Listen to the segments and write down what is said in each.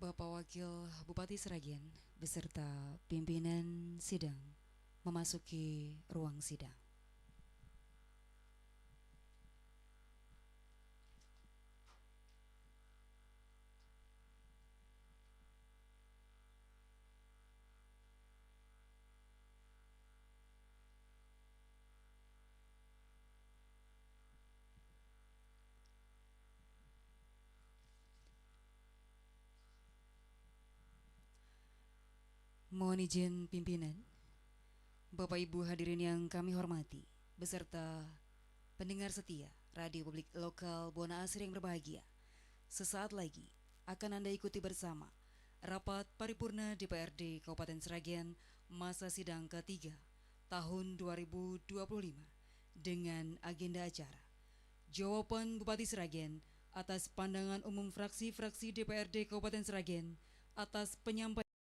Bapak Wakil Bupati Sragen beserta pimpinan sidang memasuki ruang sidang. Mohon izin pimpinan, Bapak Ibu hadirin yang kami hormati, beserta pendengar setia Radio Publik Lokal Buana Asri yang berbahagia. Sesaat lagi akan Anda ikuti bersama Rapat Paripurna DPRD Kabupaten Sragen masa sidang ketiga tahun 2025 dengan agenda acara jawaban Bupati Sragen atas pandangan umum fraksi-fraksi DPRD Kabupaten Sragen atas penyampaian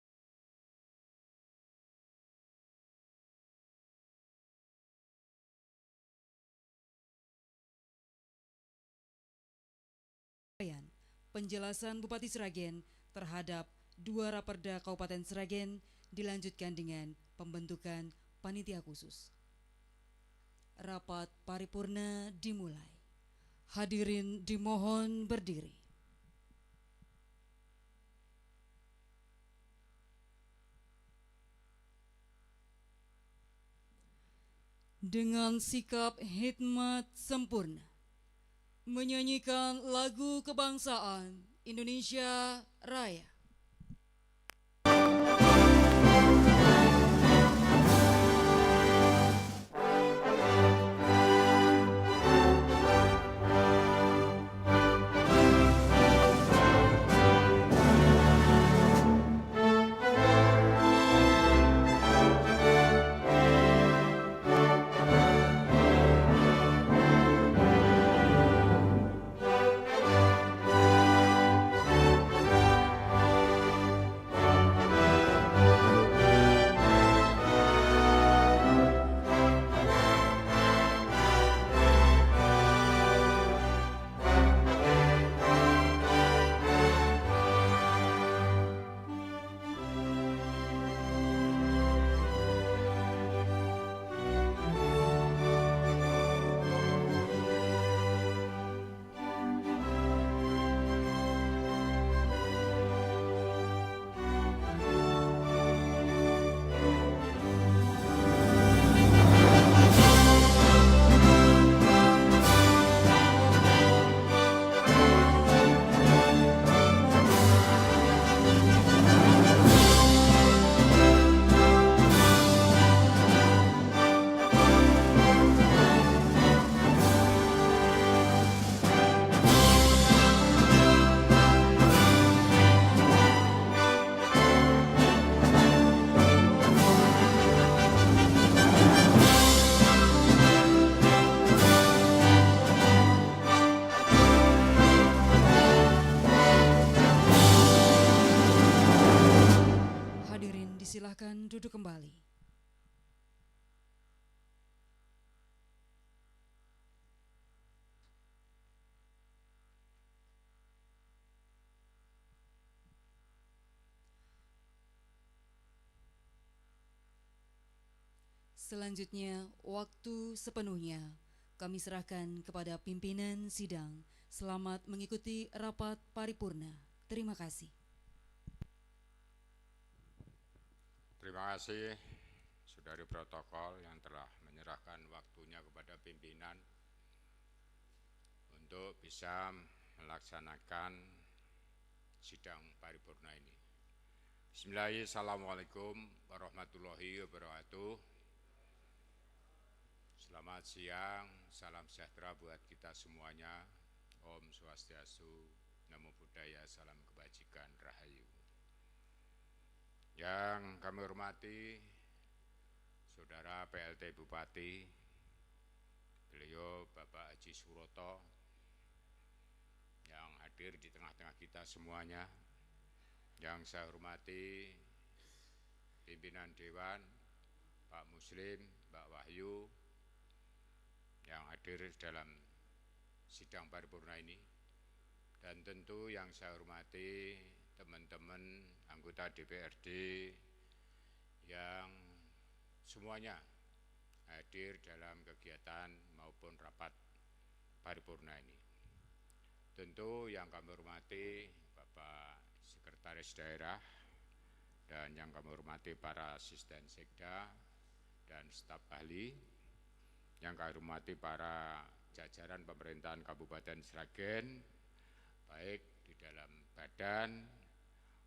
penjelasan Bupati Sragen terhadap dua Raperda Kabupaten Sragen dilanjutkan dengan pembentukan panitia khusus. Rapat paripurna dimulai. Hadirin dimohon berdiri. Dengan sikap hikmat sempurna menyanyikan lagu kebangsaan Indonesia Raya. Silakan duduk kembali. Selanjutnya, waktu sepenuhnya kami serahkan kepada pimpinan sidang. Selamat mengikuti rapat paripurna. Terima kasih. Terima kasih saudari protokol yang telah menyerahkan waktunya kepada pimpinan untuk bisa melaksanakan sidang paripurna ini. Bismillahirrahmanirrahim. Assalamualaikum warahmatullahi wabarakatuh. Selamat siang, salam sejahtera buat kita semuanya. Om Swastiastu, Namo Buddhaya, salam kebajikan, rahayu. Yang kami hormati Saudara PLT Bupati, beliau Bapak Haji Suroto yang hadir di tengah-tengah kita semuanya. Yang saya hormati pimpinan Dewan, Pak Muslim, Mbak Wahyu, yang hadir dalam sidang paripurna ini. Dan tentu yang saya hormati teman-teman anggota DPRD yang semuanya hadir dalam kegiatan maupun rapat paripurna ini. Tentu yang kami hormati Bapak Sekretaris Daerah dan yang kami hormati para asisten sekda dan staf ahli, yang kami hormati para jajaran pemerintahan Kabupaten Sragen, baik di dalam badan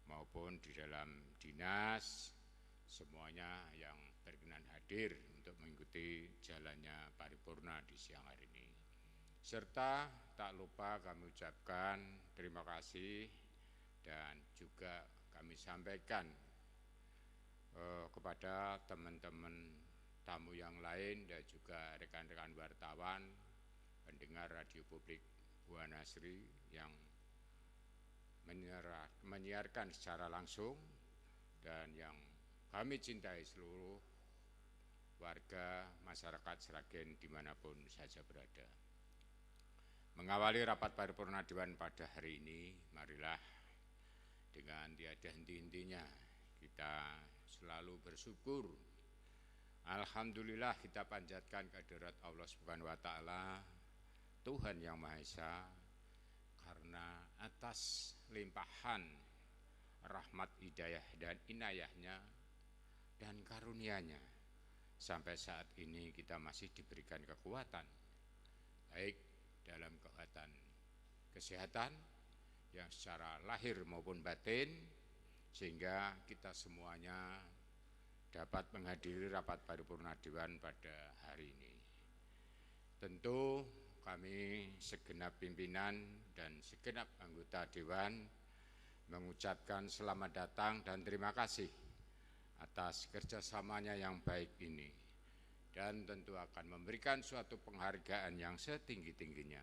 maupun di dalam dinas, semuanya yang berkenan hadir untuk mengikuti jalannya paripurna di siang hari ini. Serta tak lupa kami ucapkan terima kasih dan juga kami sampaikan kepada teman-teman tamu yang lain dan juga rekan-rekan wartawan, pendengar radio publik Buana Asri yang menyiarkan secara langsung dan yang kami cintai seluruh warga masyarakat Sragen dimanapun saja berada. Mengawali rapat paripurna Dewan pada hari ini, marilah dengan tiada henti-hentinya kita selalu bersyukur. Alhamdulillah kita panjatkan kehadirat Allah Subhanahu wa taala, Tuhan yang Maha Esa, karena atas limpahan rahmat hidayah dan inayahnya dan karunia-Nya sampai saat ini kita masih diberikan kekuatan, baik dalam kekuatan kesehatan yang secara lahir maupun batin, sehingga kita semuanya dapat menghadiri rapat paripurna Dewan pada hari ini. Tentu kami segenap pimpinan dan segenap anggota Dewan mengucapkan selamat datang dan terima kasih atas kerjasamanya yang baik ini, dan tentu akan memberikan suatu penghargaan yang setinggi-tingginya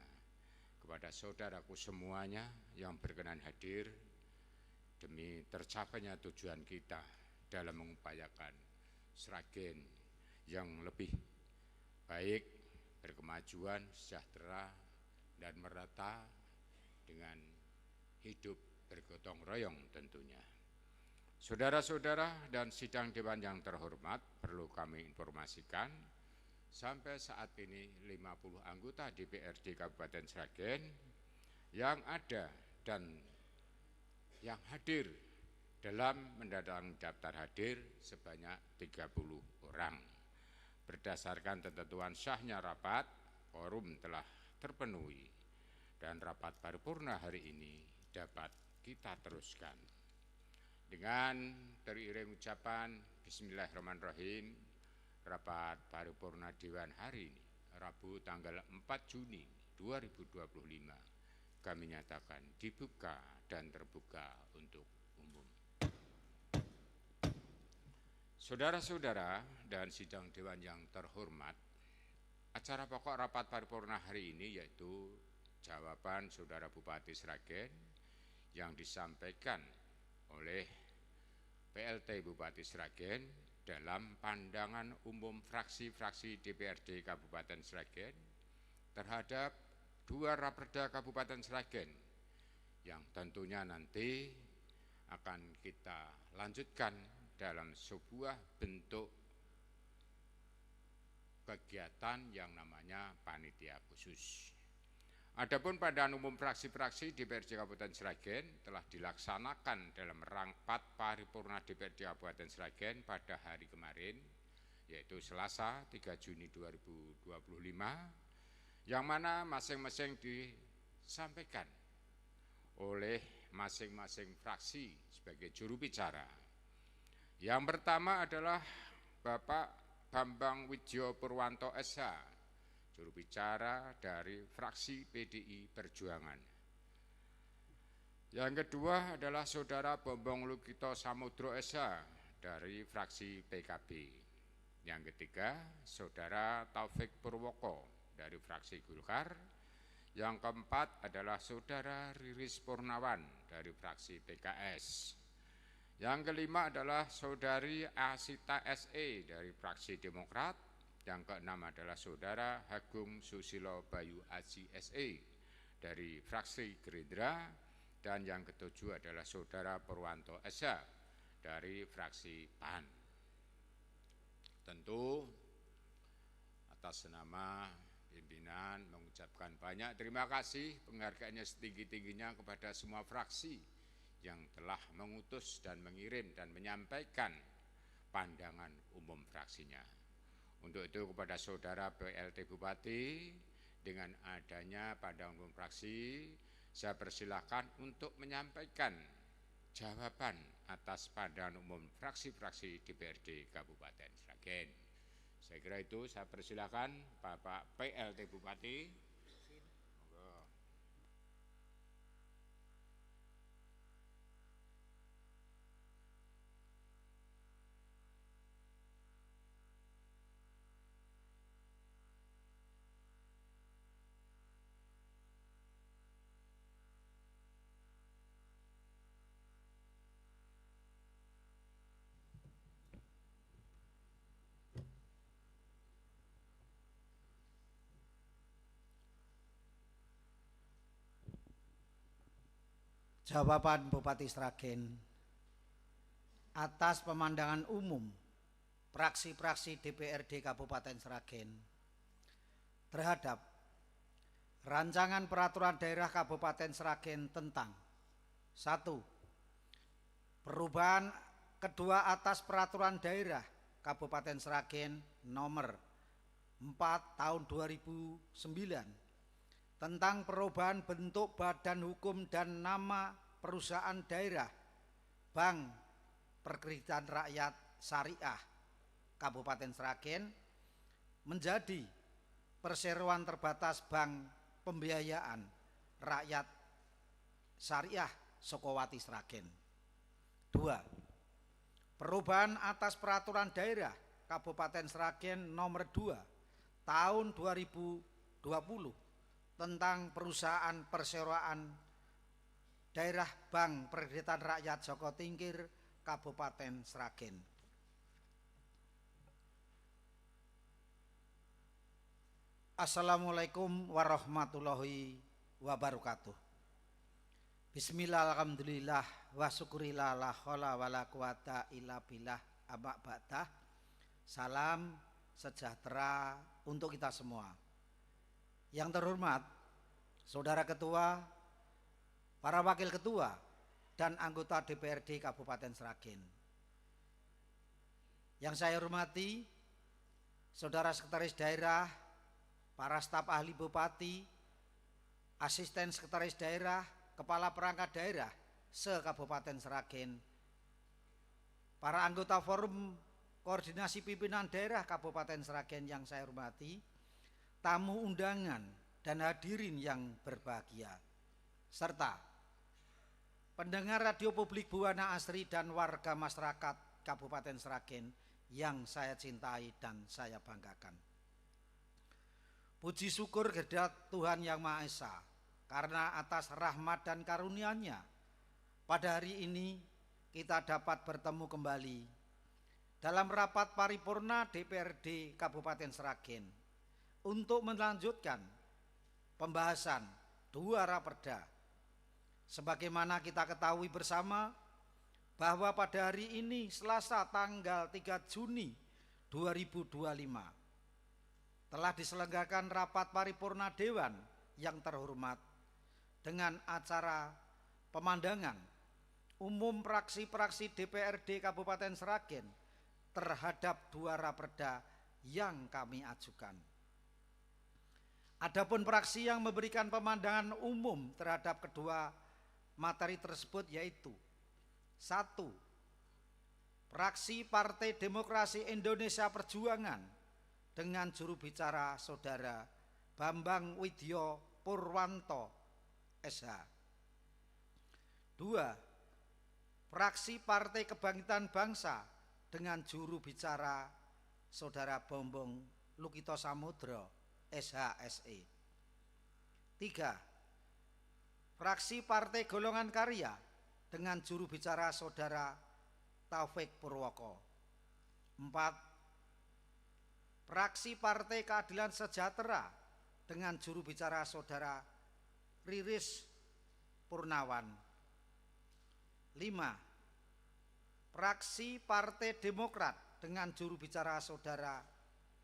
kepada saudaraku semuanya yang berkenan hadir demi tercapainya tujuan kita dalam mengupayakan Sragen yang lebih baik, berkemajuan, sejahtera, dan merata dengan hidup bergotong royong tentunya. Saudara-saudara dan sidang Dewan yang terhormat, perlu kami informasikan, sampai saat ini 50 anggota DPRD Kabupaten Sragen yang ada dan yang hadir dalam mendatangi daftar hadir sebanyak 30 orang. Berdasarkan ketentuan sahnya rapat, quorum telah terpenuhi dan rapat paripurna hari ini dapat kita teruskan. Dengan teriring ucapan Bismillahirrahmanirrahim, rapat paripurna Dewan hari ini, Rabu tanggal 4 Juni 2025, kami nyatakan dibuka dan terbuka untuk umum. Saudara-saudara dan sidang Dewan yang terhormat, acara pokok rapat paripurna hari ini yaitu jawaban Saudara Bupati Sragen yang disampaikan oleh PLT Bupati Sragen dalam pandangan umum fraksi-fraksi DPRD Kabupaten Sragen terhadap 2 Raperda Kabupaten Sragen yang tentunya nanti akan kita lanjutkan dalam sebuah bentuk kegiatan yang namanya panitia khusus. Adapun pandangan umum fraksi-fraksi DPRD Kabupaten Sragen telah dilaksanakan dalam rapat paripurna DPRD Kabupaten Sragen pada hari kemarin, yaitu Selasa 3 Juni 2025, yang mana masing-masing disampaikan oleh masing-masing fraksi sebagai juru bicara. Yang pertama adalah Bapak Bambang Widjo Purwanto SH, juru bicara dari fraksi PDI Perjuangan. Yang kedua adalah Saudara Bombong Lukito Samudro SH dari fraksi PKB. Yang ketiga, Saudara Taufik Purwoko dari fraksi Golkar. Yang keempat adalah Saudara Riris Purnawan dari fraksi PKS. Yang kelima adalah Saudari Asita SE dari fraksi Demokrat. Yang keenam adalah Saudara Agung Susilo Bayu Aji SE dari fraksi Gerindra. Dan yang ketujuh adalah Saudara Purwanto Esa dari fraksi PAN. Tentu atas nama pimpinan mengucapkan banyak terima kasih, penghargaannya setinggi-tingginya kepada semua fraksi yang telah mengutus dan mengirim dan menyampaikan pandangan umum fraksinya. Untuk itu kepada Saudara PLT Bupati, dengan adanya pandangan umum fraksi, saya persilahkan untuk menyampaikan jawaban atas pandangan umum fraksi-fraksi DPRD Kabupaten Sragen. Saya kira itu, saya persilahkan Bapak PLT Bupati. Jawaban Bupati Sragen atas pemandangan umum fraksi-fraksi DPRD Kabupaten Sragen terhadap rancangan peraturan daerah Kabupaten Sragen tentang 1. Perubahan kedua atas peraturan daerah Kabupaten Sragen nomor 4 tahun 2009 tentang perubahan bentuk badan hukum dan nama perusahaan daerah Bank Perkreditan Rakyat Syariah Kabupaten Sragen menjadi Perseroan Terbatas Bank Pembiayaan Rakyat Syariah Sokowati Sragen. 2. Perubahan atas peraturan daerah Kabupaten Sragen nomor 2 tahun 2020 tentang perusahaan perseroan daerah Bank Perkreditan Rakyat Joko Tingkir Kabupaten Sragen. Assalamualaikum warahmatullahi wabarakatuh. Bismillah, alhamdulillah, wa syukurillah, la haula wala quwata illa billah, amma ba'dah. Salam sejahtera untuk kita semua. Yang terhormat, Saudara Ketua, para Wakil Ketua, dan anggota DPRD Kabupaten Sragen. Yang saya hormati, Saudara Sekretaris Daerah, para staf ahli Bupati, asisten Sekretaris Daerah, Kepala Perangkat Daerah se-Kabupaten Sragen, para anggota Forum Koordinasi Pimpinan Daerah Kabupaten Sragen yang saya hormati, tamu undangan dan hadirin yang berbahagia, serta pendengar radio publik Buana Asri dan warga masyarakat Kabupaten Sragen yang saya cintai dan saya banggakan. Puji syukur kehadirat Tuhan Yang Maha Esa, karena atas rahmat dan karunia-Nya pada hari ini kita dapat bertemu kembali dalam rapat paripurna DPRD Kabupaten Sragen untuk melanjutkan pembahasan dua raperda. Sebagaimana kita ketahui bersama bahwa pada hari ini Selasa tanggal 3 Juni 2025 telah diselenggarakan rapat paripurna Dewan yang terhormat dengan acara pemandangan umum fraksi-fraksi DPRD Kabupaten Sragen terhadap dua raperda yang kami ajukan. Adapun fraksi yang memberikan pemandangan umum terhadap kedua materi tersebut yaitu 1. Fraksi Partai Demokrasi Indonesia Perjuangan dengan juru bicara Saudara Bambang Widyo Purwanto SH. 2. Fraksi Partai Kebangkitan Bangsa dengan juru bicara Saudara Bombong Lukito Samudro SHSE. 3. Fraksi Partai Golongan Karya dengan juru bicara Saudara Taufik Purwoko. 4. Fraksi Partai Keadilan Sejahtera dengan juru bicara Saudara Riris Purnawan 5. Fraksi Partai Demokrat dengan juru bicara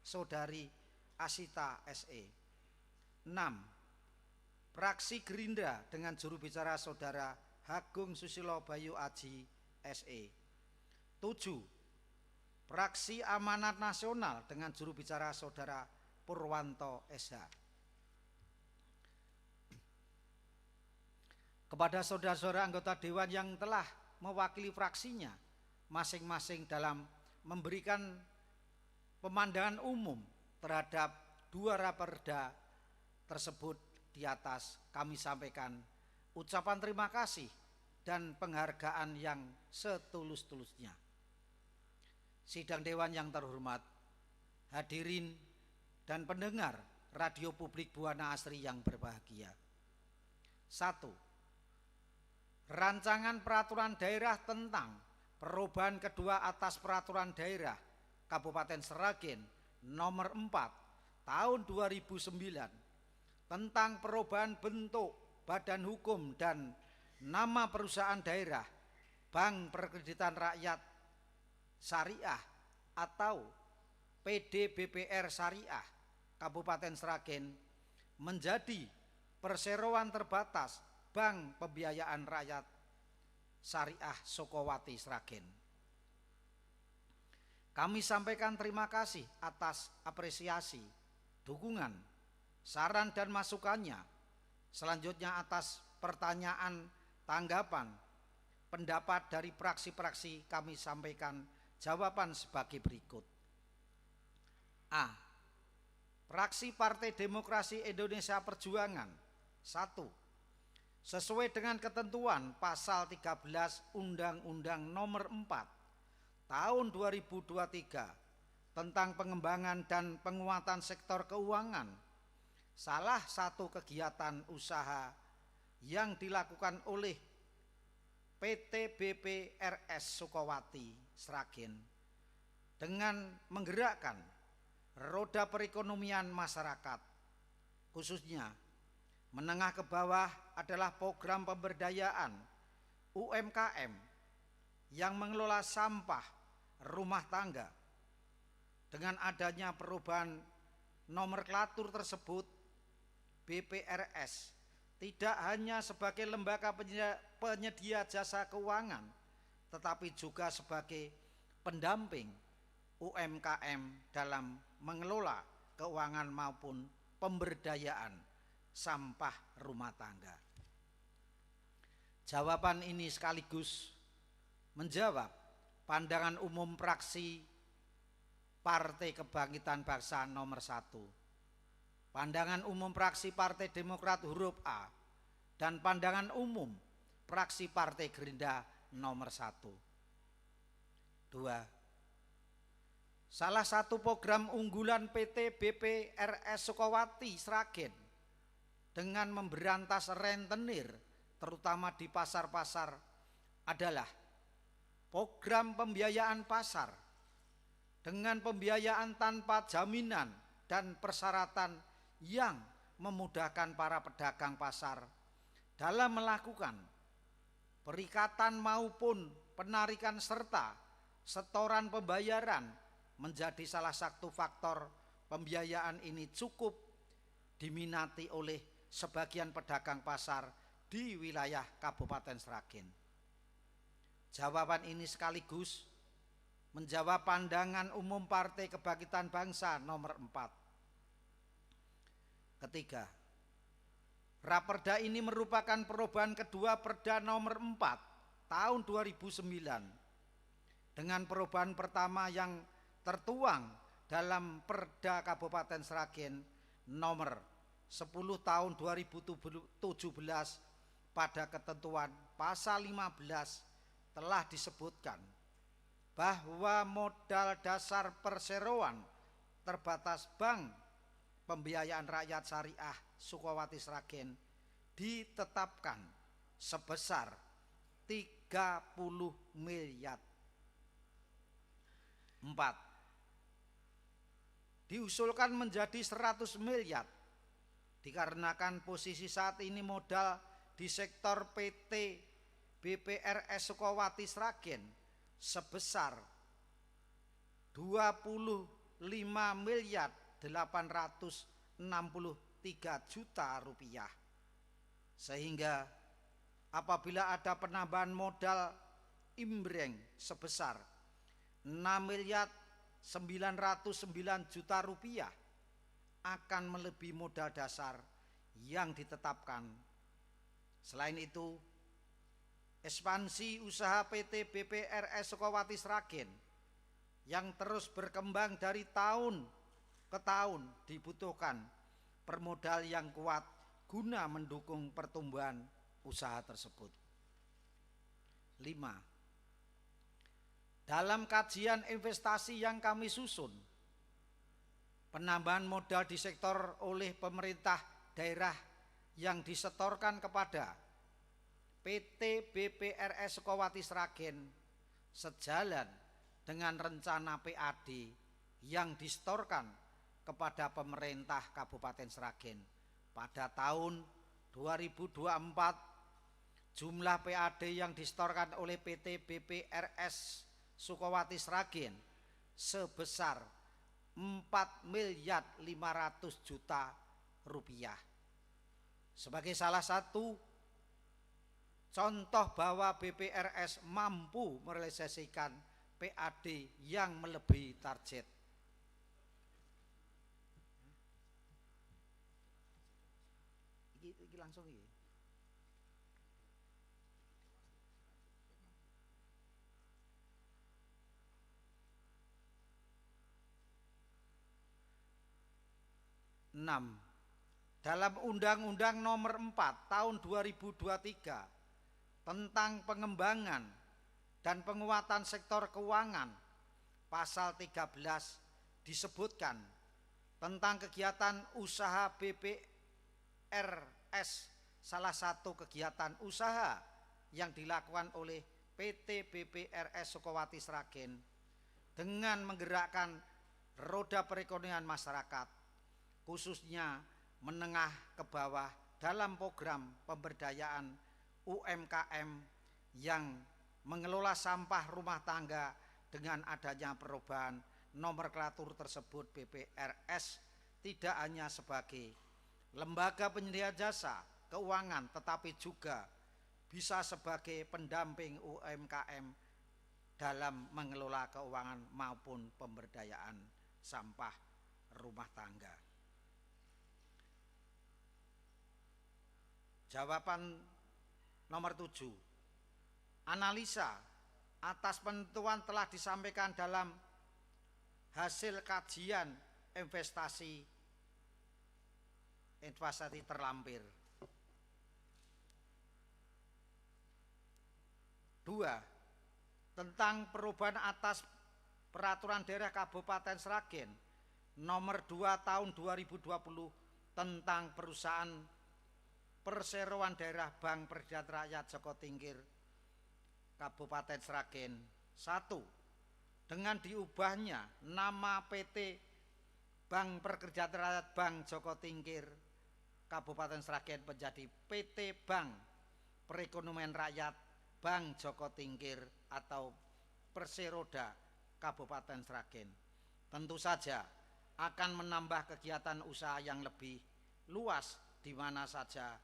saudari Asita SE. 6. Fraksi Gerindra dengan juru bicara saudara Agung Susilo Bayu Aji SE. 7. Fraksi Amanat Nasional dengan juru bicara saudara Purwanto SH. Kepada saudara-saudara anggota Dewan yang telah mewakili fraksinya masing-masing dalam memberikan pemandangan umum terhadap dua raperda tersebut di atas, kami sampaikan ucapan terima kasih dan penghargaan yang setulus-tulusnya. Sidang Dewan yang terhormat, hadirin dan pendengar Radio Publik Buana Asri yang berbahagia. 1. Rancangan Peraturan Daerah tentang perubahan kedua atas Peraturan Daerah Kabupaten Sragen nomor 4 tahun 2009 tentang perubahan bentuk badan hukum dan nama perusahaan daerah Bank Perkreditan Rakyat Syariah atau PDBPR Syariah Kabupaten Sragen menjadi perseroan terbatas Bank Pembiayaan Rakyat Syariah Sukowati Sragen. Kami sampaikan terima kasih atas apresiasi, dukungan, saran dan masukannya. Selanjutnya atas pertanyaan, tanggapan, pendapat dari praksi-praksi kami sampaikan jawaban sebagai berikut. A. Fraksi Partai Demokrasi Indonesia Perjuangan. 1. Sesuai dengan ketentuan pasal 13 Undang-Undang nomor 4 tahun 2023 tentang pengembangan dan penguatan sektor keuangan, salah satu kegiatan usaha yang dilakukan oleh PT BPRS Sukowati Sragen dengan menggerakkan roda perekonomian masyarakat, khususnya menengah ke bawah, adalah program pemberdayaan UMKM yang mengelola sampah rumah tangga. Dengan adanya perubahan nomenklatur tersebut, BPRS tidak hanya sebagai lembaga penyedia jasa keuangan, tetapi juga sebagai pendamping UMKM dalam mengelola keuangan maupun pemberdayaan sampah rumah tangga. Jawaban ini sekaligus menjawab pandangan umum fraksi Partai Kebangkitan Bangsa nomor 1, pandangan umum fraksi Partai Demokrat huruf A, dan pandangan umum fraksi Partai Gerindra nomor 1. 2. Salah satu program unggulan PT BPRS Sukowati Sragen dengan memberantas rentenir terutama di pasar-pasar adalah program pembiayaan pasar dengan pembiayaan tanpa jaminan dan persyaratan yang memudahkan para pedagang pasar dalam melakukan perikatan maupun penarikan serta setoran pembayaran menjadi salah satu faktor pembiayaan ini cukup diminati oleh sebagian pedagang pasar di wilayah Kabupaten Sragen. Jawaban ini sekaligus menjawab pandangan umum Partai Kebangkitan Bangsa nomor 4. Ketiga, raperda ini merupakan perubahan kedua Perda nomor 4 tahun 2009 dengan perubahan pertama yang tertuang dalam Perda Kabupaten Sragen nomor 10 tahun 2017 pada ketentuan pasal 15 telah disebutkan bahwa modal dasar perseroan terbatas Bank Pembiayaan Rakyat Syariah Sukowati Sragen ditetapkan sebesar 30 miliar. 4. Diusulkan menjadi 100 miliar dikarenakan posisi saat ini modal di sektor PT BPRS Sukowati Sragen sebesar 25.863 juta rupiah. Sehingga apabila ada penambahan modal imbreng sebesar 6.909 juta rupiah akan melebihi modal dasar yang ditetapkan. Selain itu, ekspansi usaha PT BPRS Sukowati Sragen yang terus berkembang dari tahun ke tahun dibutuhkan permodal yang kuat guna mendukung pertumbuhan usaha tersebut. 5. Dalam kajian investasi yang kami susun, penambahan modal di sektor oleh pemerintah daerah yang disetorkan kepada PT BPRS Sukowati Sragen sejalan dengan rencana PAD yang disetorkan kepada pemerintah Kabupaten Sragen pada tahun 2024. Jumlah PAD yang disetorkan oleh PT BPRS Sukowati Sragen sebesar 4.500.000 juta rupiah. Sebagai salah satu contoh bahwa BPRS mampu merealisasikan PAD yang melebihi target. Iki langsung iki. Dalam Undang-Undang Nomor 4 Tahun 2023 tentang pengembangan dan penguatan sektor keuangan, pasal 13 disebutkan tentang kegiatan usaha BPRS. Salah satu kegiatan usaha yang dilakukan oleh PT BPRS Sukowati Sragen dengan menggerakkan roda perekonomian masyarakat, khususnya menengah ke bawah dalam program pemberdayaan UMKM yang mengelola sampah rumah tangga. Dengan adanya perubahan nomenklatur tersebut, BPRS tidak hanya sebagai lembaga penyedia jasa keuangan tetapi juga bisa sebagai pendamping UMKM dalam mengelola keuangan maupun pemberdayaan sampah rumah tangga. Jawaban nomor 7. Analisa atas penentuan telah disampaikan dalam hasil kajian investasi terlampir. 2. Tentang perubahan atas Peraturan Daerah Kabupaten Sragen Nomor 2 Tahun 2020 tentang perusahaan perseroan daerah Bank Perkerjaan Rakyat Joko Tingkir Kabupaten Sragen. 1. Dengan diubahnya nama PT Bank Perkerjaan Rakyat Bank Joko Tingkir Kabupaten Sragen menjadi PT Bank Perekonomian Rakyat Bank Joko Tingkir atau Perseroda Kabupaten Sragen. Tentu saja akan menambah kegiatan usaha yang lebih luas di mana saja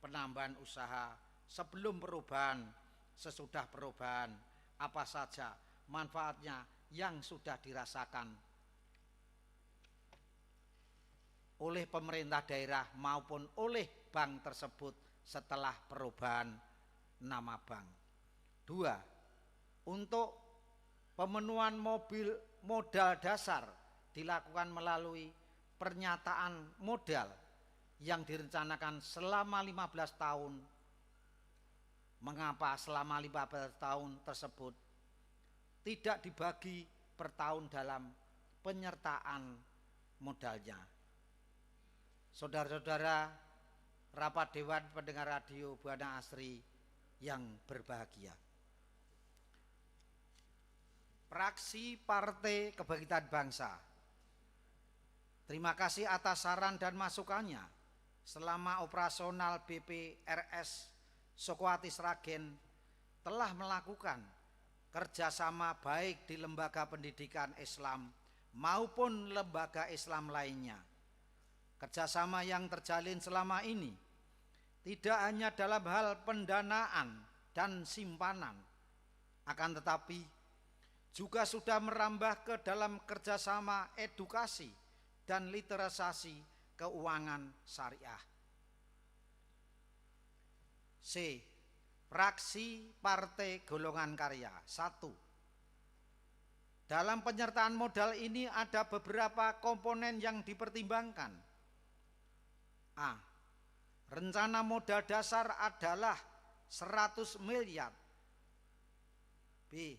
penambahan usaha sebelum perubahan, sesudah perubahan, apa saja manfaatnya yang sudah dirasakan oleh pemerintah daerah maupun oleh bank tersebut setelah perubahan nama bank. 2. Untuk pemenuhan modal dasar dilakukan melalui pernyataan modal yang direncanakan selama 15 tahun. Mengapa selama 15 tahun tersebut tidak dibagi per tahun dalam penyertaan modalnya? Saudara-saudara rapat Dewan Pendengar Radio Buana Asri yang berbahagia, Fraksi Partai Kebangkitan Bangsa terima kasih atas saran dan masukannya selama operasional BPRS Sukowati Sragen telah melakukan kerjasama baik di lembaga pendidikan Islam maupun lembaga Islam lainnya. Kerjasama yang terjalin selama ini tidak hanya dalam hal pendanaan dan simpanan, akan tetapi juga sudah merambah ke dalam kerjasama edukasi dan literasi keuangan syariah. C. Fraksi Partai Golongan Karya. 1. Dalam penyertaan modal ini ada beberapa komponen yang dipertimbangkan. A. Rencana modal dasar adalah 100 miliar. B.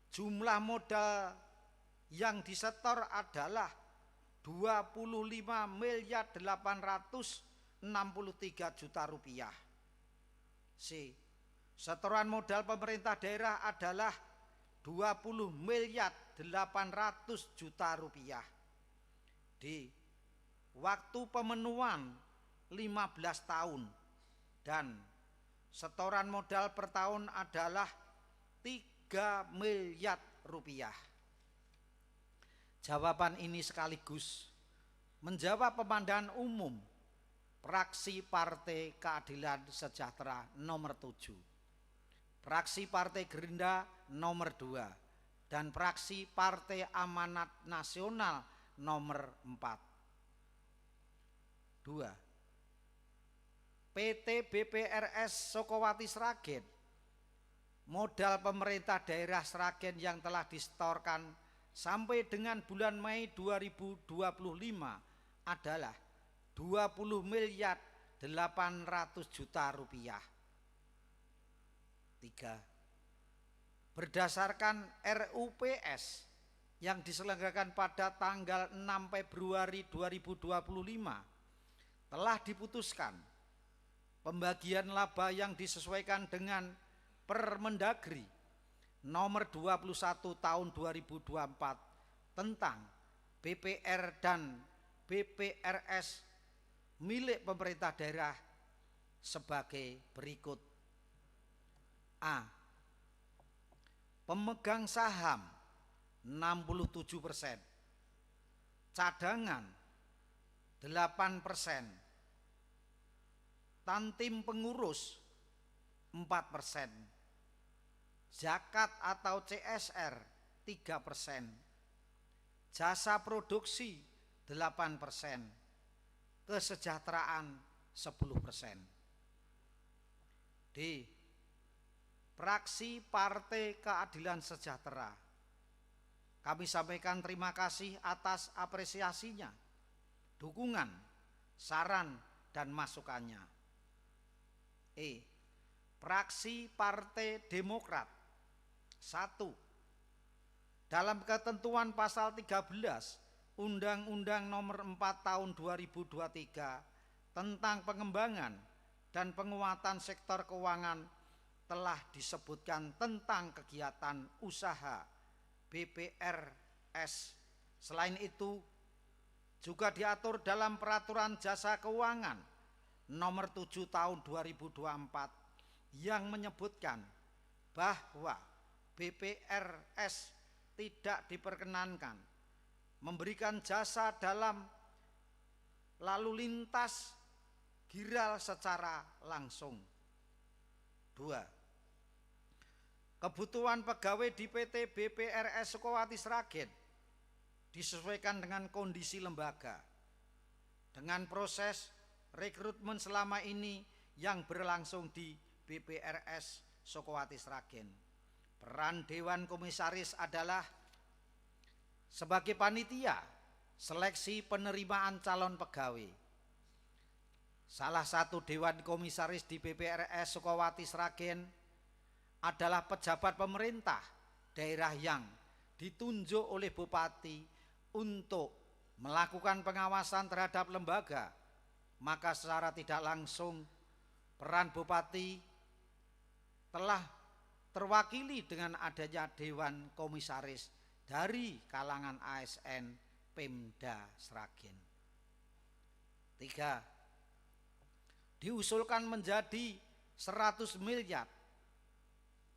Jumlah modal yang disetor adalah 25 miliar 863 juta rupiah. C. Setoran modal pemerintah daerah adalah 20 miliar 800 juta rupiah. D. Waktu pemenuhan 15 tahun dan setoran modal per tahun adalah 3 miliar rupiah. Jawaban ini sekaligus menjawab pemandangan umum Fraksi Partai Keadilan Sejahtera nomor 7, Fraksi Partai Gerindra nomor 2, dan Fraksi Partai Amanat Nasional nomor 4. 2. PT BPRS Sukowati Sragen, modal pemerintah daerah Sragen yang telah disetorkan sampai dengan bulan Mei 2025 adalah 20 miliar 800 juta rupiah. 3. Berdasarkan RUPS yang diselenggarakan pada tanggal 6 Februari 2025 telah diputuskan pembagian laba yang disesuaikan dengan Permendagri nomor 21 tahun 2024 tentang BPR dan BPRS milik pemerintah daerah sebagai berikut. A. Pemegang saham 67%, cadangan 8%, tantim pengurus 4%, zakat atau CSR 3%, jasa produksi 8%, kesejahteraan 10%. D. Fraksi Partai Keadilan Sejahtera, kami sampaikan terima kasih atas apresiasinya, dukungan, saran, dan masukannya. E. Fraksi Partai Demokrat. 1. Dalam ketentuan pasal 13 Undang-Undang Nomor 4 Tahun 2023 tentang pengembangan dan penguatan sektor keuangan telah disebutkan tentang kegiatan usaha BPRS. Selain itu juga diatur dalam Peraturan Jasa Keuangan Nomor 7 Tahun 2024 yang menyebutkan bahwa BPRS tidak diperkenankan memberikan jasa dalam lalu lintas giral secara langsung. 2. Kebutuhan pegawai di PT BPRS Sukowati Sragen disesuaikan dengan kondisi lembaga, dengan proses rekrutmen selama ini yang berlangsung di BPRS Sukowati Sragen. Peran Dewan Komisaris adalah sebagai panitia seleksi penerimaan calon pegawai. Salah satu Dewan Komisaris di BPRS Sukowati Sragen adalah pejabat pemerintah daerah yang ditunjuk oleh Bupati untuk melakukan pengawasan terhadap lembaga, maka secara tidak langsung peran Bupati telah terwakili dengan adanya Dewan Komisaris dari kalangan ASN Pemda Sragen. 3. Diusulkan menjadi 100 miliar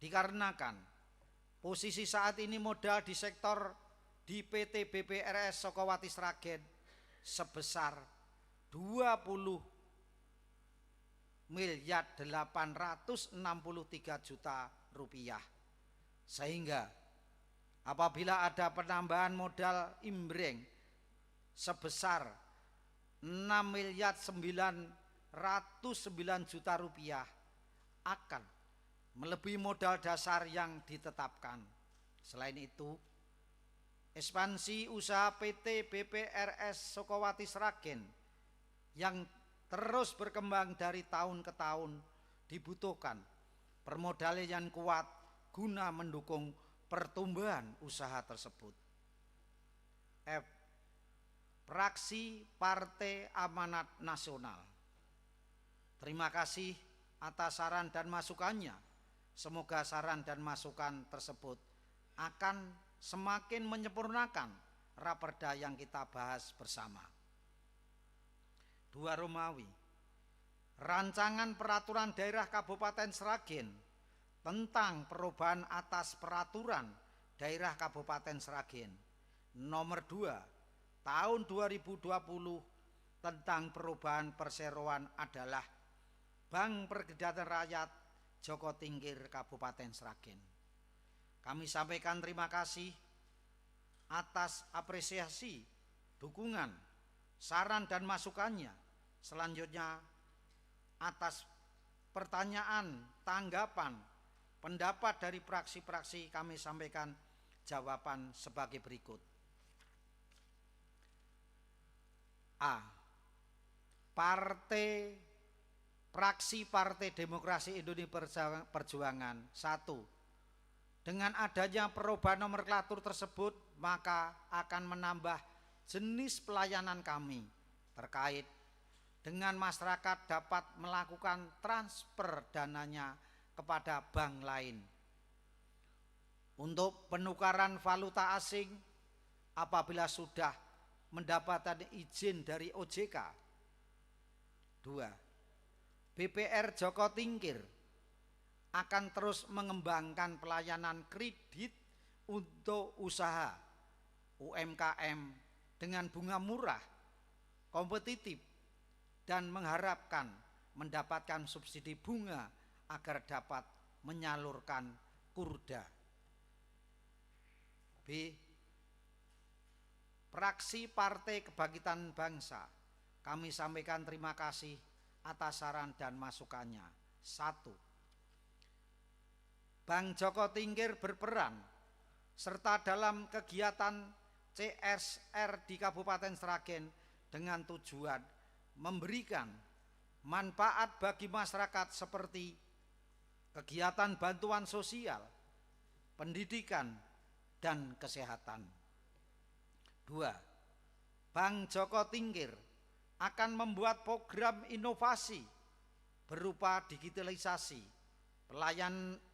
Dikarenakan posisi saat ini modal di sektor di PT BPRS Sokowati Sragen sebesar 20.863 juta rupiah. Sehingga apabila ada penambahan modal imbreng sebesar 6.909 juta rupiah akan melebihi modal dasar yang ditetapkan. Selain itu, ekspansi usaha PT BPRS Sokowati Sragen yang terus berkembang dari tahun ke tahun dibutuhkan permodalan yang kuat guna mendukung pertumbuhan usaha tersebut. F. Fraksi Partai Amanat Nasional. Terima kasih atas saran dan masukannya. Semoga saran dan masukan tersebut akan semakin menyempurnakan raperda yang kita bahas bersama. 2 Romawi. Rancangan Peraturan Daerah Kabupaten Sragen tentang perubahan atas Peraturan Daerah Kabupaten Sragen nomor 2 tahun 2020 tentang perubahan perseroan adalah Bank Pergedatan Rakyat Joko Tingkir Kabupaten Sragen. Kami sampaikan terima kasih atas apresiasi, dukungan, saran dan masukannya. Selanjutnya atas pertanyaan, tanggapan, pendapat dari fraksi-fraksi kami sampaikan jawaban sebagai berikut. A. Fraksi Partai Demokrasi Indonesia Perjuangan 1. Dengan adanya perubahan nomenklatur tersebut, maka akan menambah jenis pelayanan kami terkait dengan masyarakat dapat melakukan transfer dananya kepada bank lain. Untuk penukaran valuta asing apabila sudah mendapatkan izin dari OJK. 2. BPR Joko Tingkir akan terus mengembangkan pelayanan kredit untuk usaha UMKM dengan bunga murah, kompetitif, dan mengharapkan mendapatkan subsidi bunga agar dapat menyalurkan kurda. B. Fraksi Partai Kebangkitan Bangsa, kami sampaikan terima kasih atas saran dan masukannya. 1. Bank Joko Tingkir berperan serta dalam kegiatan CSR di Kabupaten Sragen dengan tujuan memberikan manfaat bagi masyarakat seperti kegiatan bantuan sosial, pendidikan, dan kesehatan. 2. Bank Joko Tingkir akan membuat program inovasi berupa digitalisasi,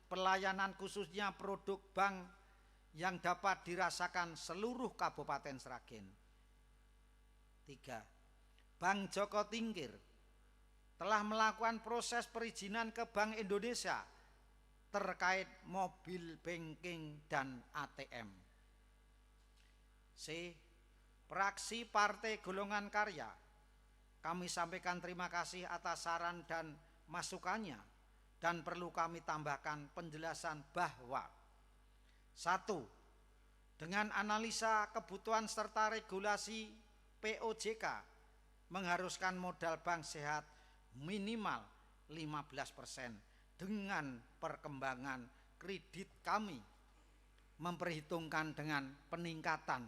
pelayanan khususnya produk bank yang dapat dirasakan seluruh Kabupaten Sragen. 3. Bank Joko Tingkir telah melakukan proses perizinan ke Bank Indonesia terkait mobil banking dan ATM. C. Fraksi Partai Golongan Karya, kami sampaikan terima kasih atas saran dan masukannya dan perlu kami tambahkan penjelasan bahwa 1. Dengan analisa kebutuhan serta regulasi POJK mengharuskan modal bank sehat minimal 15% dengan perkembangan kredit kami memperhitungkan dengan peningkatan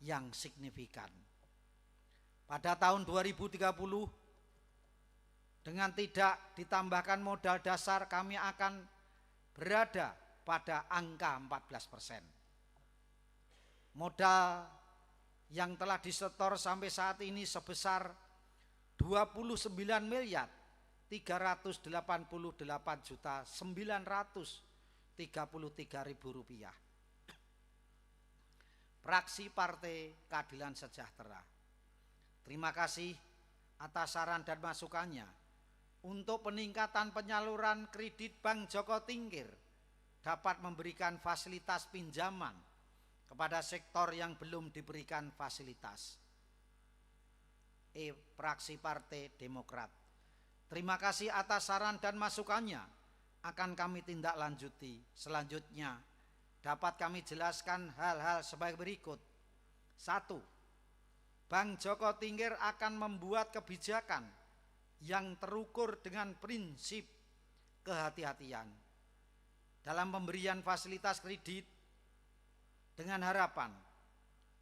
yang signifikan. Pada tahun 2030 dengan tidak ditambahkan modal dasar kami akan berada pada angka 14%. Modal yang telah disetor sampai saat ini sebesar 29.388.933.000 rupiah. Fraksi Partai Keadilan Sejahtera, terima kasih atas saran dan masukannya untuk peningkatan penyaluran kredit Bank Joko Tingkir dapat memberikan fasilitas pinjaman kepada sektor yang belum diberikan fasilitas. Fraksi Partai Demokrat. Terima kasih atas saran dan masukannya. Akan kami tindak lanjuti. Selanjutnya dapat kami jelaskan hal-hal sebagai berikut. 1. Bank Joko Tingkir akan membuat kebijakan yang terukur dengan prinsip kehati-hatian dalam pemberian fasilitas kredit dengan harapan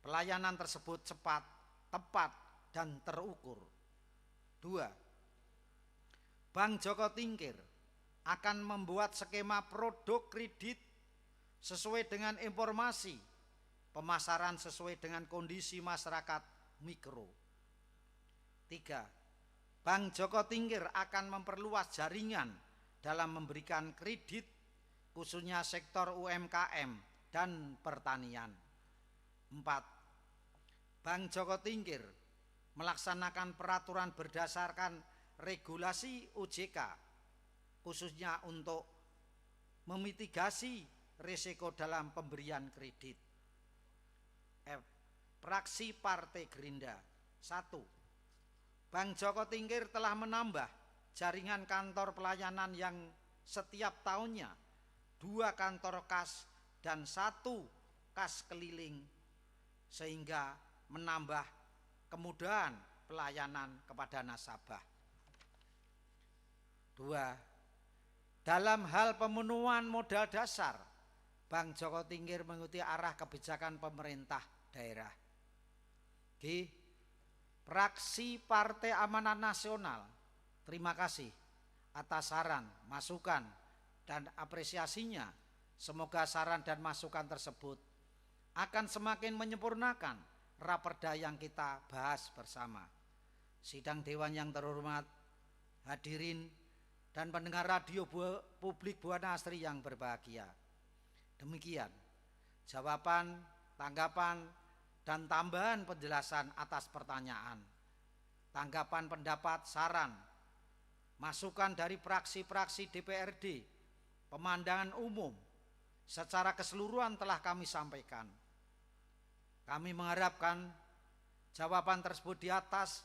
pelayanan tersebut cepat, tepat, dan terukur. 2. Bank Joko Tingkir akan membuat skema produk kredit sesuai dengan informasi pemasaran sesuai dengan kondisi masyarakat mikro. 3. Bank Joko Tingkir akan memperluas jaringan dalam memberikan kredit khususnya sektor UMKM dan pertanian. 4. Bank Joko Tingkir melaksanakan peraturan berdasarkan regulasi OJK khususnya untuk memitigasi risiko dalam pemberian kredit. Fraksi Partai Gerindra. 1. Bank Joko Tingkir telah menambah jaringan kantor pelayanan yang setiap tahunnya 2 kantor kas dan 1 kas keliling sehingga menambah kemudahan pelayanan kepada nasabah. 2. Dalam hal pemenuhan modal dasar, Bank Joko Tingkir mengikuti arah kebijakan pemerintah daerah. G. Fraksi Partai Amanat Nasional, terima kasih atas saran, masukan, dan apresiasinya. Semoga saran dan masukan tersebut akan semakin menyempurnakan raperda yang kita bahas bersama. Sidang Dewan yang terhormat, hadirin dan pendengar radio publik Buana Asri yang berbahagia. Demikian jawaban, tanggapan, dan tambahan penjelasan atas pertanyaan, tanggapan, pendapat, saran, masukan dari fraksi-fraksi DPRD, pemandangan umum secara keseluruhan telah kami sampaikan. Kami mengharapkan jawaban tersebut di atas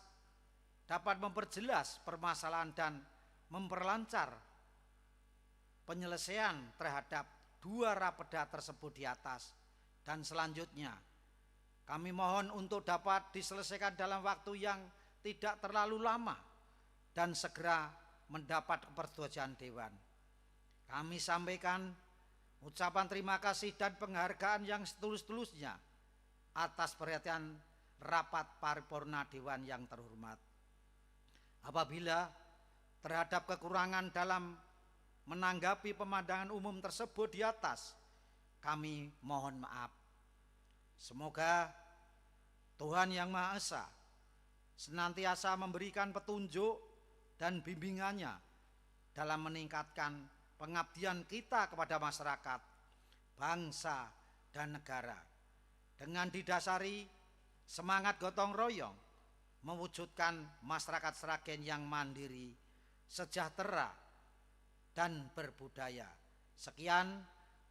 dapat memperjelas permasalahan dan memperlancar penyelesaian terhadap 2 raperda tersebut di atas, dan selanjutnya kami mohon untuk dapat diselesaikan dalam waktu yang tidak terlalu lama dan segera mendapat persetujuan Dewan. Kami sampaikan ucapan terima kasih dan penghargaan yang setulus-tulusnya atas perhatian rapat paripurna Dewan yang terhormat. Apabila terhadap kekurangan dalam menanggapi pemandangan umum tersebut di atas, kami mohon maaf. Semoga Tuhan Yang Maha Esa senantiasa memberikan petunjuk dan bimbingannya dalam meningkatkan pengabdian kita kepada masyarakat, bangsa, dan negara dengan didasari semangat gotong royong mewujudkan masyarakat Sragen yang mandiri, sejahtera, dan berbudaya. Sekian,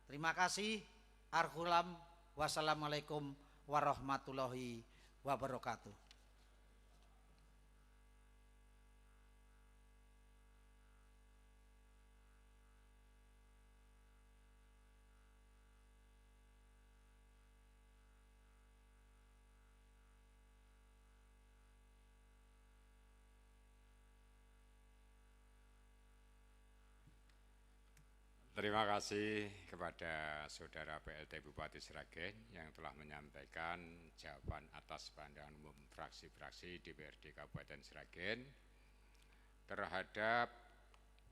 terima kasih. Arhulam, wassalamualaikum warahmatullahi wabarakatuh. Terima kasih kepada Saudara PLT Bupati Sragen yang telah menyampaikan jawaban atas pandangan umum fraksi-fraksi DPRD Kabupaten Sragen terhadap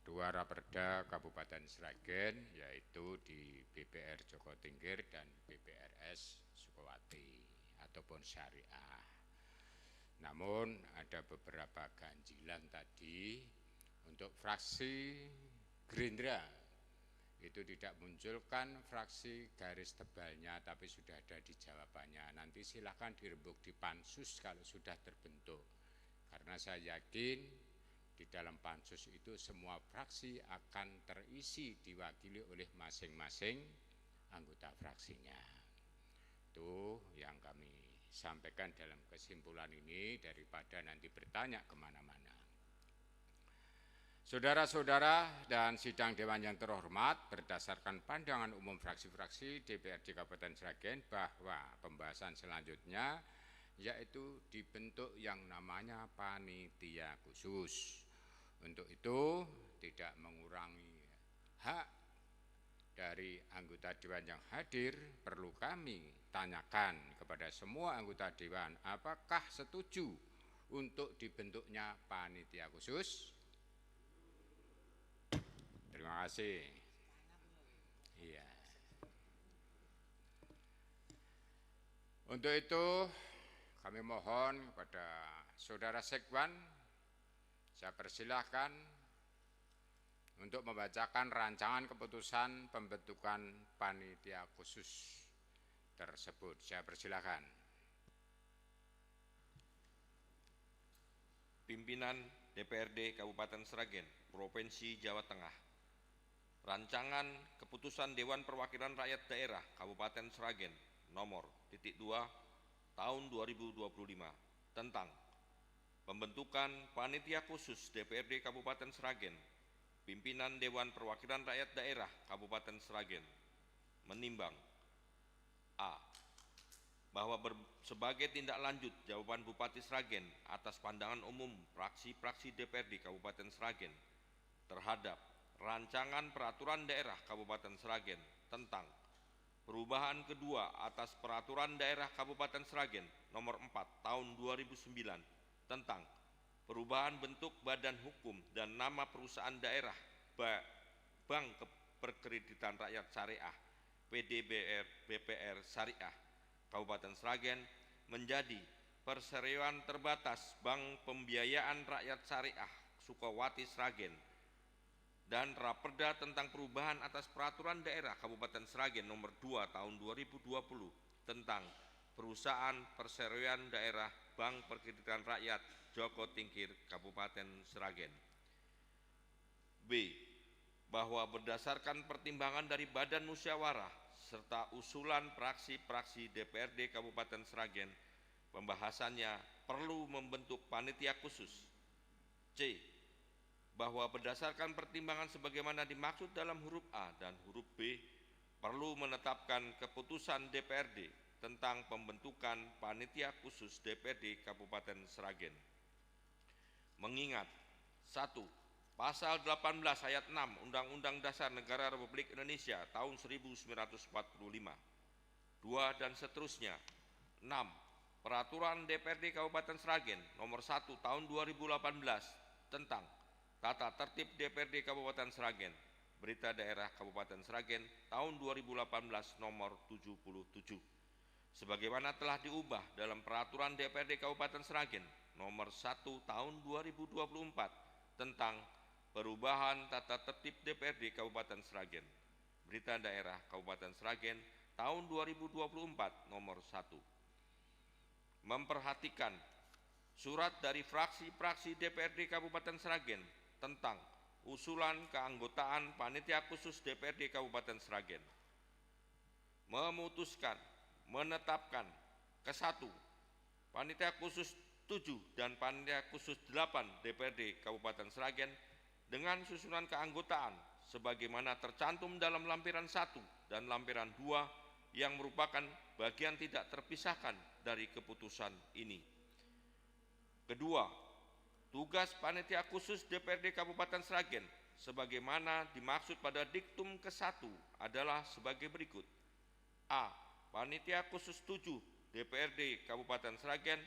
2 raperda Kabupaten Sragen, yaitu di BPR Joko Tingkir dan BPRS Sukowati ataupun Syariah. Namun ada beberapa ganjilan tadi untuk fraksi Gerindra. Itu tidak munculkan fraksi garis tebalnya, tapi sudah ada di jawabannya. Nanti silahkan dirembuk di pansus kalau sudah terbentuk. Karena saya yakin di dalam pansus itu semua fraksi akan terisi diwakili oleh masing-masing anggota fraksinya. Itu yang kami sampaikan dalam kesimpulan ini daripada nanti bertanya kemana-mana. Saudara-saudara dan sidang Dewan yang terhormat, berdasarkan pandangan umum fraksi-fraksi DPRD Kabupaten Sragen bahwa pembahasan selanjutnya yaitu dibentuk yang namanya panitia khusus. Untuk itu tidak mengurangi hak dari anggota Dewan yang hadir, perlu kami tanyakan kepada semua anggota Dewan apakah setuju untuk dibentuknya panitia khusus. Terima kasih. Iya. Untuk itu kami mohon kepada Saudara Sekwan, saya persilahkan untuk membacakan rancangan keputusan pembentukan panitia khusus tersebut. Saya persilahkan. Pimpinan DPRD Kabupaten Sragen, Provinsi Jawa Tengah. Rancangan Keputusan Dewan Perwakilan Rakyat Daerah Kabupaten Sragen nomor 2 tahun 2025 tentang pembentukan panitia khusus DPRD Kabupaten Sragen. Pimpinan Dewan Perwakilan Rakyat Daerah Kabupaten Sragen menimbang A. Bahwa sebagai tindak lanjut jawaban Bupati Sragen atas pandangan umum fraksi-fraksi DPRD Kabupaten Sragen terhadap rancangan peraturan daerah Kabupaten Sragen tentang perubahan kedua atas peraturan daerah Kabupaten Sragen nomor 4 tahun 2009 tentang perubahan bentuk badan hukum dan nama perusahaan daerah Bank Perkreditan Rakyat Syariah PDBR BPR Syariah Kabupaten Sragen menjadi Perseroan Terbatas Bank Pembiayaan Rakyat Syariah Sukawati Sragen dan Raperda tentang perubahan atas peraturan daerah Kabupaten Sragen nomor 2 tahun 2020 tentang perusahaan perseroan daerah Bank Perkreditan Rakyat Joko Tingkir Kabupaten Sragen. B. Bahwa berdasarkan pertimbangan dari Badan Musyawarah serta usulan fraksi-fraksi DPRD Kabupaten Sragen, pembahasannya perlu membentuk panitia khusus. C. Bahwa berdasarkan pertimbangan sebagaimana dimaksud dalam huruf A dan huruf B, perlu menetapkan keputusan DPRD tentang pembentukan panitia khusus DPRD Kabupaten Sragen. Mengingat 1. Pasal 18 ayat 6 Undang-Undang Dasar Negara Republik Indonesia tahun 1945. 2 dan seterusnya. 6. Peraturan DPRD Kabupaten Sragen nomor 1 tahun 2018 tentang tata tertib DPRD Kabupaten Sragen, Berita Daerah Kabupaten Sragen tahun 2018 nomor 77. Sebagaimana telah diubah dalam peraturan DPRD Kabupaten Sragen nomor 1 tahun 2024 tentang perubahan tata tertib DPRD Kabupaten Sragen, Berita Daerah Kabupaten Sragen tahun 2024 nomor 1. Memperhatikan surat dari fraksi-fraksi DPRD Kabupaten Sragen tentang usulan keanggotaan panitia khusus DPRD Kabupaten Sragen. Memutuskan menetapkan ke-1 panitia khusus 7 dan panitia khusus 8 DPRD Kabupaten Sragen dengan susunan keanggotaan sebagaimana tercantum dalam lampiran 1 dan lampiran 2 yang merupakan bagian tidak terpisahkan dari keputusan ini. Kedua, tugas panitia khusus DPRD Kabupaten Sragen sebagaimana dimaksud pada diktum ke-1 adalah sebagai berikut. A. Panitia khusus 7 DPRD Kabupaten Sragen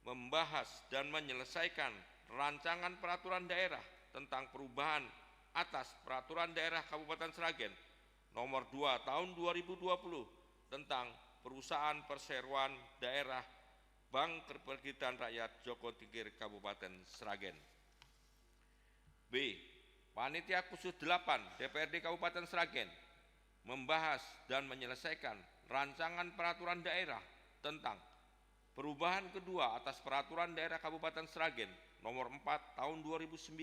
membahas dan menyelesaikan rancangan peraturan daerah tentang perubahan atas peraturan daerah Kabupaten Sragen nomor 2 tahun 2020 tentang perusahaan perseroan daerah Bank Perkreditan Rakyat Joko Tingkir Kabupaten Sragen. B. Panitia khusus 8 DPRD Kabupaten Sragen membahas dan menyelesaikan rancangan peraturan daerah tentang perubahan kedua atas peraturan daerah Kabupaten Sragen Nomor 4 Tahun 2009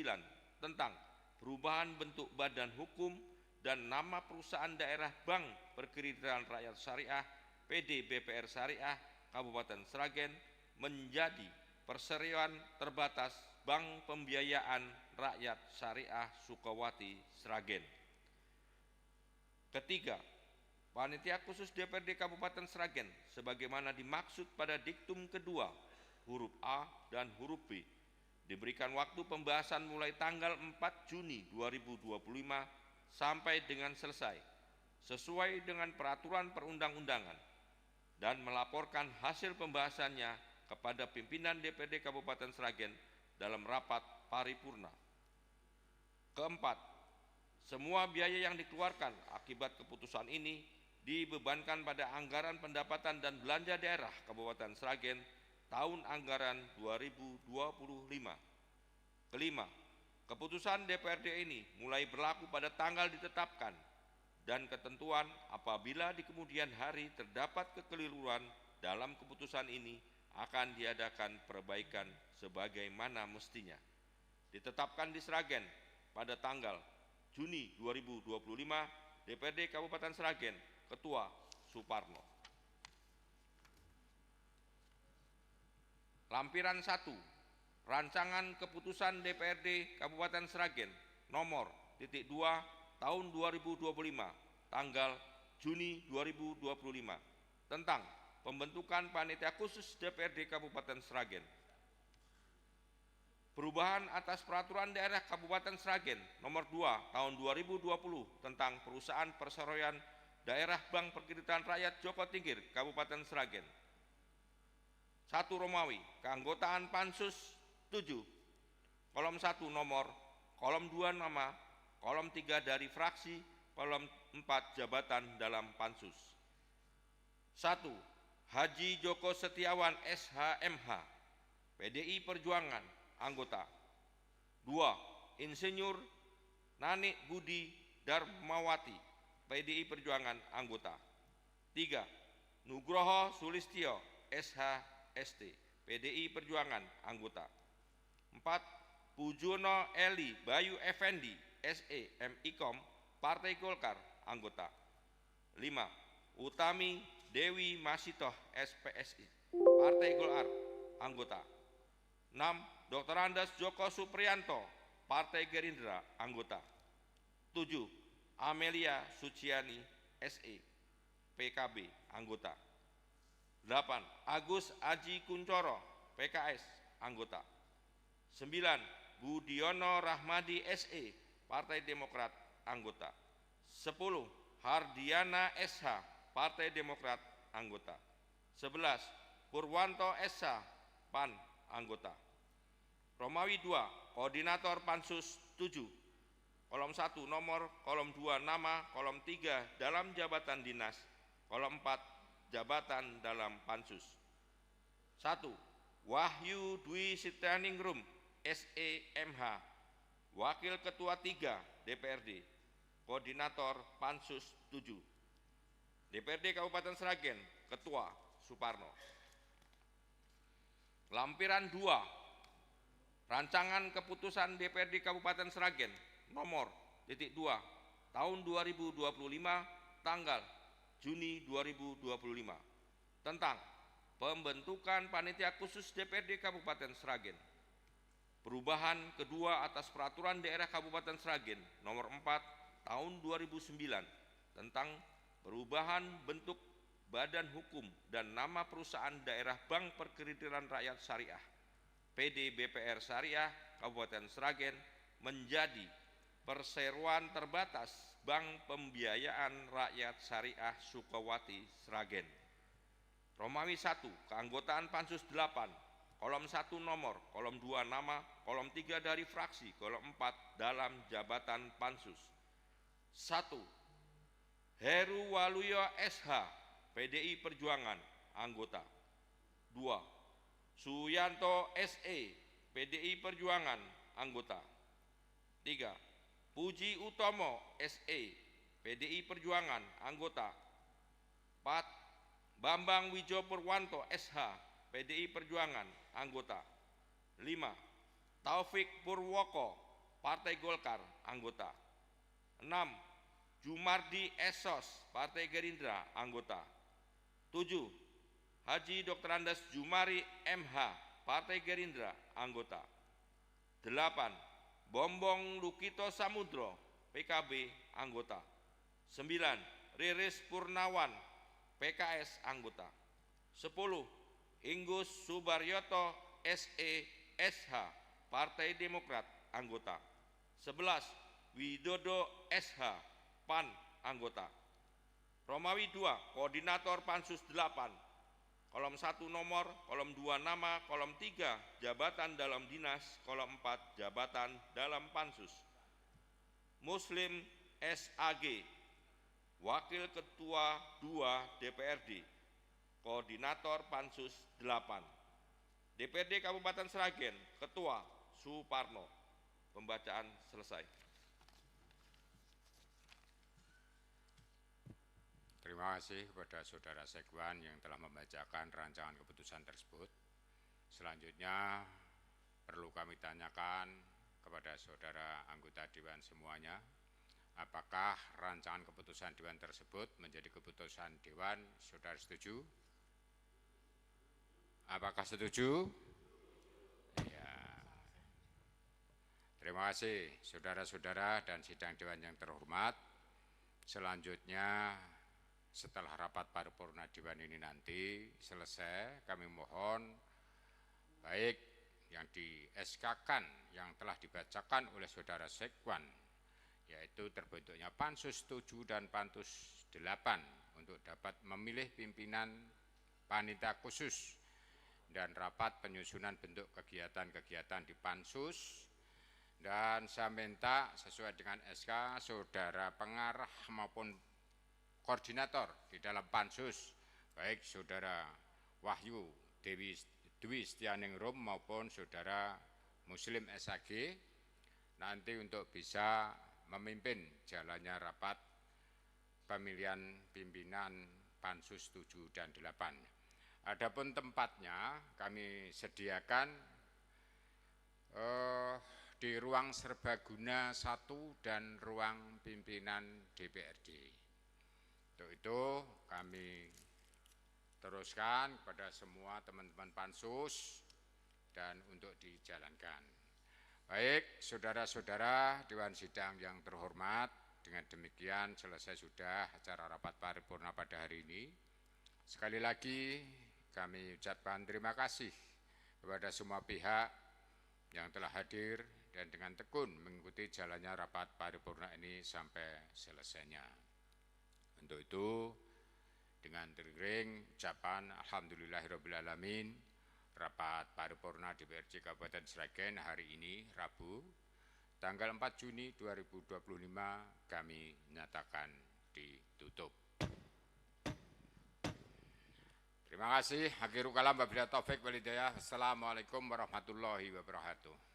tentang perubahan bentuk badan hukum dan nama perusahaan daerah Bank Perkreditan Rakyat Syariah PD BPR Syariah Kabupaten Sragen menjadi Perseroan Terbatas Bank Pembiayaan Rakyat Syariah Sukawati Sragen. Ketiga, Panitia Khusus DPRD Kabupaten Sragen sebagaimana dimaksud pada diktum kedua huruf A dan huruf B diberikan waktu pembahasan mulai tanggal 4 Juni 2025 sampai dengan selesai sesuai dengan peraturan perundang-undangan dan melaporkan hasil pembahasannya kepada pimpinan DPRD Kabupaten Sragen dalam rapat paripurna. Keempat, semua biaya yang dikeluarkan akibat keputusan ini dibebankan pada anggaran pendapatan dan belanja daerah Kabupaten Sragen tahun anggaran 2025. Kelima, keputusan DPRD ini mulai berlaku pada tanggal ditetapkan dan ketentuan apabila di kemudian hari terdapat kekeliruan dalam keputusan ini akan diadakan perbaikan sebagaimana mestinya. Ditetapkan di Sragen pada tanggal Juni 2025, DPRD Kabupaten Sragen, Ketua Suparno. Lampiran 1, Rancangan Keputusan DPRD Kabupaten Sragen nomor 2 tahun 2025 tanggal Juni 2025 tentang pembentukan Panitia Khusus DPRD Kabupaten Sragen. Perubahan atas Peraturan Daerah Kabupaten Sragen nomor 2 tahun 2020 tentang Perusahaan Perseroan Daerah Bank Perkreditan Rakyat Joko Tingkir Kabupaten Sragen. 1 Romawi, keanggotaan Pansus 7, kolom 1 nomor, kolom 2 nama, kolom 3 dari fraksi, kolom 4 jabatan dalam Pansus. 1. Haji Joko Setiawan SHMH, PDI Perjuangan, anggota. 2. Insinyur Nanik Budi Darmawati, PDI Perjuangan, anggota. 3. Nugroho Sulistyo SHST, PDI Perjuangan, anggota. 4. Pujono Eli Bayu Effendi SE MIKOM, Partai Golkar, anggota. 5. Utami Dewi Masitoh SPSI, Partai Golkar, anggota. 6. Dr. Andes Joko Supriyanto, Partai Gerindra, anggota. 7. Amelia Suciani SE, PKB, anggota. 8. Agus Aji Kuncoro, PKS, anggota. 9. Budiono Rahmadi SE, Partai Demokrat, anggota. 10. Hardiana SH, Partai Demokrat, anggota. 11. Purwanto SH, PAN, anggota. Romawi 2, Koordinator Pansus 7, kolom 1 nomor, kolom 2 nama, kolom 3 dalam jabatan dinas, kolom 4 jabatan dalam Pansus. 1. Wahyu Dwi Sitianingrum SEMH, Wakil Ketua 3 DPRD, Koordinator Pansus 7. DPRD Kabupaten Sragen, Ketua Suparno. Lampiran 2, Rancangan Keputusan DPRD Kabupaten Sragen nomor 2 tahun 2025 tanggal Juni 2025 tentang pembentukan Panitia Khusus DPRD Kabupaten Sragen. Perubahan kedua atas Peraturan Daerah Kabupaten Sragen nomor 4 tahun 2009 tentang perubahan bentuk badan hukum dan nama perusahaan daerah Bank Perkreditan Rakyat Syariah PD BPR Syariah Kabupaten Sragen menjadi Perseroan Terbatas Bank Pembiayaan Rakyat Syariah Sukawati Sragen. Romawi 1, keanggotaan Pansus 8, kolom 1 nomor, kolom 2 nama, kolom 3 dari fraksi, kolom 4 dalam jabatan Pansus. 1. Heru Waluyo SH, PDI Perjuangan, anggota. 2. Suyanto SE, PDI Perjuangan, anggota. 3. Puji Utomo SE, PDI Perjuangan, anggota. 4. Bambang Wijo Purwanto SH, PDI Perjuangan, anggota. 5. Taufik Purwoko, Partai Golkar, anggota. 6. Jumardi Esos, Partai Gerindra, anggota. 7. Haji Dr. Andes Jumari MH, Partai Gerindra, anggota. 8. Bombong Lukito Samudro, PKB, anggota. 9. Riris Purnawan, PKS, anggota. 10. Inggus Subaryoto SE SH, Partai Demokrat, anggota. 11. Widodo SH, PAN, anggota. Romawi 2, Koordinator Pansus 8, kolom 1 nomor, kolom 2 nama, kolom 3 jabatan dalam dinas, kolom 4 jabatan dalam Pansus. Muslim SAG, Wakil Ketua 2 DPRD, Koordinator Pansus 8. DPRD Kabupaten Sragen, Ketua Suparno. Pembacaan selesai. Terima kasih kepada Saudara Sekwan yang telah membacakan rancangan keputusan tersebut. Selanjutnya perlu kami tanyakan kepada saudara anggota Dewan semuanya, apakah rancangan keputusan Dewan tersebut menjadi keputusan Dewan? Saudara setuju? Apakah setuju? Ya. Terima kasih saudara-saudara dan sidang Dewan yang terhormat. Selanjutnya setelah rapat paripurna Dewan ini nanti selesai, kami mohon baik yang di SK-kan yang telah dibacakan oleh saudara Sekwan, yaitu terbentuknya Pansus 7 dan Pansus 8 untuk dapat memilih pimpinan panitia khusus dan rapat penyusunan bentuk kegiatan-kegiatan di Pansus. Dan saya minta sesuai dengan SK, saudara pengarah maupun koordinator di dalam Pansus, baik saudara Wahyu Dwi Setianingrum maupun saudara Muslim SAG, nanti untuk bisa memimpin jalannya rapat pemilihan pimpinan Pansus 7 dan 8. Adapun tempatnya kami sediakan di ruang serbaguna 1 dan ruang pimpinan DPRD. Untuk itu kami teruskan kepada semua teman-teman Pansus dan untuk dijalankan. Baik, saudara-saudara Dewan Sidang yang terhormat, dengan demikian selesai sudah acara rapat paripurna pada hari ini. Sekali lagi kami ucapkan terima kasih kepada semua pihak yang telah hadir dan dengan tekun mengikuti jalannya rapat paripurna ini sampai selesainya. Untuk itu, dengan teriring ucapan Alhamdulillahirrabbilalamin, rapat paripurna DPRD Kabupaten Sragen hari ini, Rabu, tanggal 4 Juni 2025, kami nyatakan ditutup. Terima kasih. Akhirul kalam wabillahi taufik wal hidayah. Assalamualaikum warahmatullahi wabarakatuh.